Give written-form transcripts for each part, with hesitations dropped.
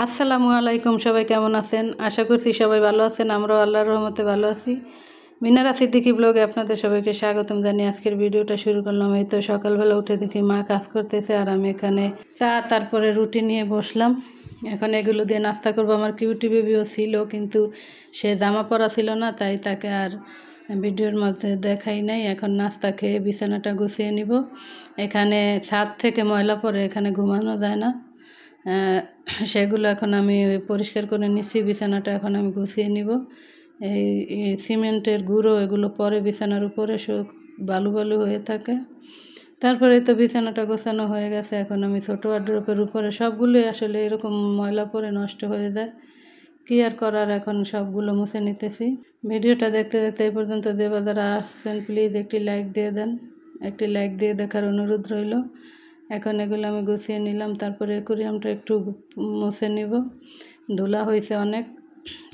আসসালামু আলাইকুম, সবাই কেমন আছেন? আশা করছি সবাই ভালো আছেন। আমরাও আল্লাহর রহমতে ভালো আছি। মিনারা সিদ্দিকী ব্লগে আপনাদের সবাইকে স্বাগতম জানিয়ে আজকের ভিডিওটা শুরু করলাম। এই তো সকালবেলা উঠে দেখি মা কাজ করতেছে, আর আমি এখানে চা তারপরে রুটি নিয়ে বসলাম। এখন এগুলো দিয়ে নাস্তা করবো। আমার কিউটি বেবিও ছিল, কিন্তু সে জামা পরা ছিল না, তাই তাকে আর ভিডিওর মধ্যে দেখাই নাই। এখন নাস্তা খেয়ে বিছানাটা গুছিয়ে নিব। এখানে ছাদ থেকে ময়লা পড়ে, এখানে ঘুমানো যায় না। সেগুলো এখন আমি পরিষ্কার করে নিচ্ছি। বিছানাটা এখন আমি গুছিয়ে নিব। এই সিমেন্টের গুঁড়ো এগুলো পরে বিছানার উপরে সব বালু বালু হয়ে থাকে। তারপরে তো বিছানাটা গোছানো হয়ে গেছে। এখন আমি ছোটো ওয়ার্ড্রপের উপরে সবগুলোই আসলে এরকম ময়লা পরে নষ্ট হয়ে যায়, কি আর করার। এখন সবগুলো মুছে নিতেছি। ভিডিওটা দেখতে দেখতে এই পর্যন্ত যে যারা আসছেন প্লিজ একটি লাইক দিয়ে দেন। একটি লাইক দিয়ে দেখার অনুরোধ রইল। এখন এগুলো আমি গুছিয়ে নিলাম। তারপরে অ্যাকুরিয়ামটা একটু মুছে নিব। ধুলা হয়েছে অনেক,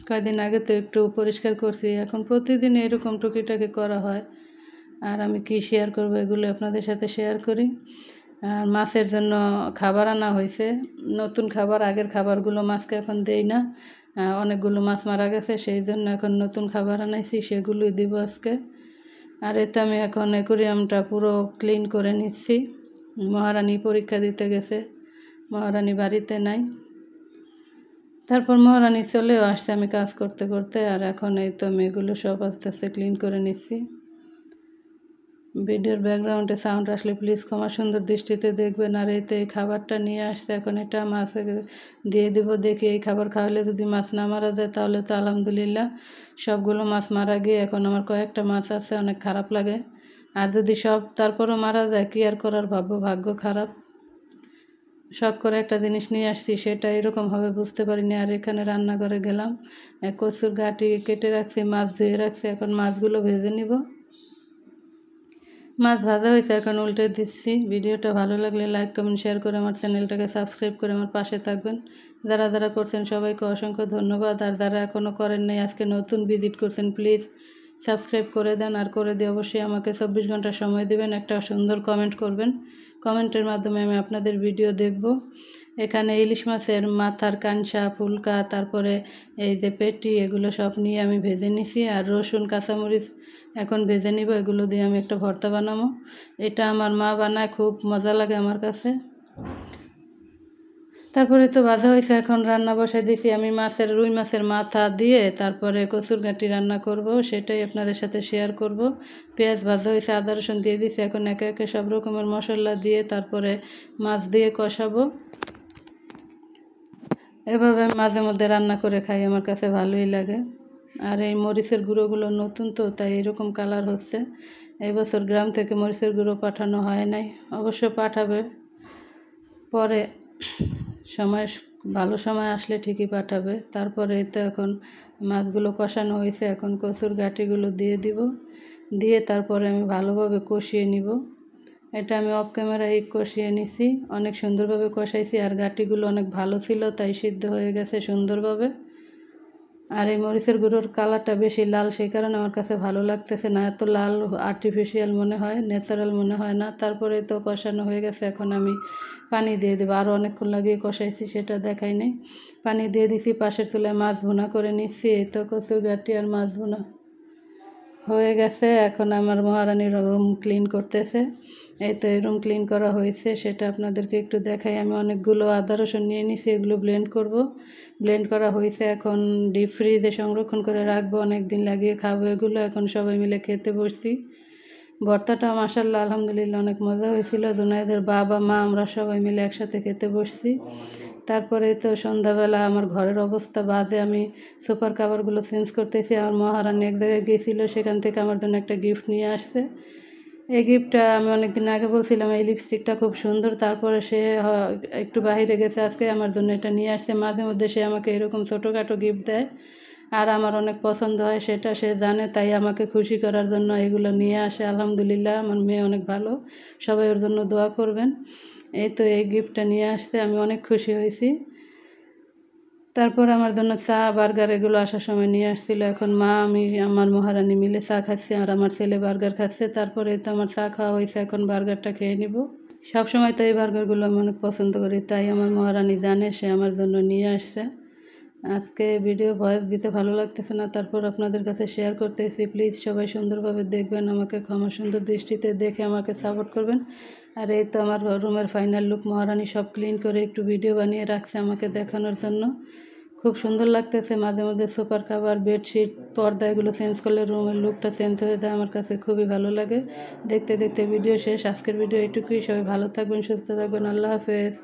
কয়েকদিন আগে তো একটু পরিষ্কার করছি। এখন প্রতিদিন এরকম টুকিটাকি করা হয়। আর আমি কি শেয়ার করব, এগুলো আপনাদের সাথে শেয়ার করি। আর মাছের জন্য খাবার আনা হয়েছে, নতুন খাবার। আগের খাবারগুলো মাছকে এখন দেই না, অনেকগুলো মাছ মারা গেছে, সেই জন্য এখন নতুন খাবার আনাইছি, সেগুলোই দিব আজকে। আর এতে আমি এখন অ্যাকুরিয়ামটা পুরো ক্লিন করে নিচ্ছি। মহারানী পরীক্ষা দিতে গেছে, মহারানী বাড়িতে নাই। তারপর মহারানী চলেও আসছে আমি কাজ করতে করতে। আর এখন এই তো আমি এগুলো সব আস্তে আস্তে ক্লিন করে নিচ্ছি। ভিডিওর ব্যাকগ্রাউন্ডে সাউন্ড আসলে প্লিজ ক্ষমা সুন্দর দৃষ্টিতে দেখবেন। আর এই তো এই খাবারটা নিয়ে আসছে, এখন এটা মাছ দিয়ে দিব। দেখি এই খাবার খাওয়ালে যদি মাছ না মারা যায় তাহলে তো আলহামদুলিল্লাহ। সবগুলো মাছ মারা গিয়ে এখন আমার কয়েকটা মাছ আছে, অনেক খারাপ লাগে। আর যদি সব তারপরও মারা যায়, কি আর করার, ভাগ্য খারাপ। শখ করে একটা জিনিস নিয়ে আসছি, সেটা এরকম হবে বুঝতে পারিনি। আর এখানে রান্নাঘরে গেলাম, কচুর গাঁটি কেটে রাখছি, মাছ ধুয়ে রাখছি। এখন মাছগুলো ভেজে নিব। মাছ ভাজা হয়েছে, এখন উল্টে দিচ্ছি। ভিডিওটা ভালো লাগলে লাইক কমেন্ট শেয়ার করে আমার চ্যানেলটাকে সাবস্ক্রাইব করে আমার পাশে থাকবেন। যারা যারা করছেন সবাইকে অসংখ্য ধন্যবাদ। আর যারা এখনও করেন নাই, আজকে নতুন ভিজিট করছেন, প্লিজ সাবস্ক্রাইব করে দেন। আর করে দিয়ে অবশ্যই আমাকে 24 ঘন্টা সময় দেবেন, একটা সুন্দর কমেন্ট করবেন। কমেন্টের মাধ্যমে আমি আপনাদের ভিডিও দেখব। এখানে ইলিশ মাছের মাথার কানসা, ফুলকা, তারপরে এই যে পেটি, এগুলো সব নিয়ে আমি ভেজে নিছি। আর রসুন কাঁচামরিচ এখন ভেজে নিব, এগুলো দিয়ে আমি একটা ভর্তা বানাবো। এটা আমার মা বানায়, খুব মজা লাগে আমার কাছে। তারপরে তো ভাজা হয়েছে, এখন রান্না বসাই দিয়েছি আমি। রুই মাছের মাথা দিয়ে তারপরে কচুর গাঁটি রান্না করব, সেটাই আপনাদের সাথে শেয়ার করব। পেঁয়াজ ভাজা হয়েছে, আদা রসুন দিয়ে দিয়েছি। এখন একে একে সব রকমের মশলা দিয়ে তারপরে মাছ দিয়ে কষাবো। এভাবে আমি মাঝে মধ্যে রান্না করে খাই, আমার কাছে ভালোই লাগে। আর এই মরিচের গুঁড়োগুলো নতুন তো, তাই এরকম কালার হচ্ছে। এই বছর গ্রাম থেকে মরিচের গুঁড়ো পাঠানো হয় নাই, অবশ্য পাঠাবে পরে, সময় ভালো সময় আসলে ঠিকই পাঠাবে। তারপরে তো এখন মাছগুলো কষানো হয়েছে, এখন কচুর গাঁটিগুলো দিয়ে দিব। দিয়ে তারপরে আমি ভালোভাবে কষিয়ে নিব। এটা আমি অফ ক্যামেরায় কষিয়ে নিছি, অনেক সুন্দরভাবে কষাইছি। আর গাঁটিগুলো অনেক ভালো ছিল, তাই সিদ্ধ হয়ে গেছে সুন্দরভাবে। আর এই মরিচের গুঁড়োর কালারটা বেশি লাল, সেই কারণে আমার কাছে ভালো লাগতেছে না। এত লাল আর্টিফিশিয়াল মনে হয়, ন্যাচারাল মনে হয় না। তারপরে তো কষানো হয়ে গেছে, এখন আমি পানি দিয়ে দেবো। আরও অনেকক্ষণ লাগিয়ে কষাইছি, সেটা দেখাই নেই। পানি দিয়ে দিছি, পাশের চুলায় মাছ ভুনা করে নিচ্ছি। এই তো কচুর গাঁটি আর মাছ ভুনা হয়ে গেছে। এখন আমার মহারানীর রুম ক্লিন করতেছে। এই তো এই রুম ক্লিন করা হয়েছে, সেটা আপনাদেরকে একটু দেখাই। আমি অনেকগুলো আদা রসুন নিয়ে নিছি, এগুলো ব্লেন্ড করব। ব্লেন্ড করা হয়েছে, এখন ডিপ ফ্রিজে সংরক্ষণ করে রাখবো, অনেক দিন লাগিয়ে খাবো এগুলো। এখন সবাই মিলে খেতে বসছি। ভর্তাটা মাশাআল্লাহ আলহামদুলিল্লাহ অনেক মজা হয়েছিল। দুনাইদের বাবা মা আমরা সবাই মিলে একসাথে খেতে বসছি। তারপরে তো সন্ধ্যাবেলা আমার ঘরের অবস্থা বাজে, আমি সুপার কাভারগুলো চেঞ্জ করতেছি। আমার মহারানী এক জায়গায় গিয়েছিলো, সেখান থেকে আমার জন্য একটা গিফট নিয়ে আসছে। এই গিফটটা আমি অনেক দিন আগে বলছিলাম এই লিপস্টিকটা খুব সুন্দর। তারপরে সে একটু বাইরে গেছে, আজকে আমার জন্য এটা নিয়ে আসছে। মাঝে মধ্যে সে আমাকে এরকম ছোটোখাটো গিফট দেয়, আর আমার অনেক পছন্দ হয়, সেটা সে জানে, তাই আমাকে খুশি করার জন্য এগুলো নিয়ে আসে। আলহামদুলিল্লাহ আমার মেয়ে অনেক ভালো, সবাই ওর জন্য দোয়া করবেন। এই তো এই গিফটটা নিয়ে আসতে আমি অনেক খুশি হয়েছি। তারপর আমার জন্য চা বার্গার এগুলো আসার সময় নিয়ে আসছিলো। এখন মা আমি আমার মহারানী মিলে চা খাচ্ছি, আর আমার ছেলে বার্গার খাচ্ছে। তারপরে তো আমার চা খাওয়া হয়েছে, এখন বার্গারটা খেয়ে নিব। সবসময় তো এই বার্গারগুলো আমি অনেক পছন্দ করি, তাই আমার মহারানী জানে, সে আমার জন্য নিয়ে আসছে। আজকে ভিডিও ভয়েস দিতে ভালো লাগতেছে না, তারপর আপনাদের কাছে শেয়ার করতেছি। প্লিজ সবাই সুন্দরভাবে দেখবেন, আমাকে ক্ষমা সুন্দর দৃষ্টিতে দেখে আমাকে সাপোর্ট করবেন। আর এই তো আমার রুমের ফাইনাল লুক, মহারানী সব ক্লিন করে একটু ভিডিও বানিয়ে রাখছে আমাকে দেখানোর জন্য। খুব সুন্দর লাগতেছে। মাঝে মধ্যে সুপার কাভার, বেডশিট, পর্দা এগুলো চেঞ্জ করলে রুমের লুকটা চেঞ্জ হয়ে যায়, আমার কাছে খুবই ভালো লাগে। দেখতে দেখতে ভিডিও শেষ। আজকের ভিডিও এটুকুই। সবাই ভালো থাকবেন, সুস্থ থাকবেন। আল্লাহ হাফেজ।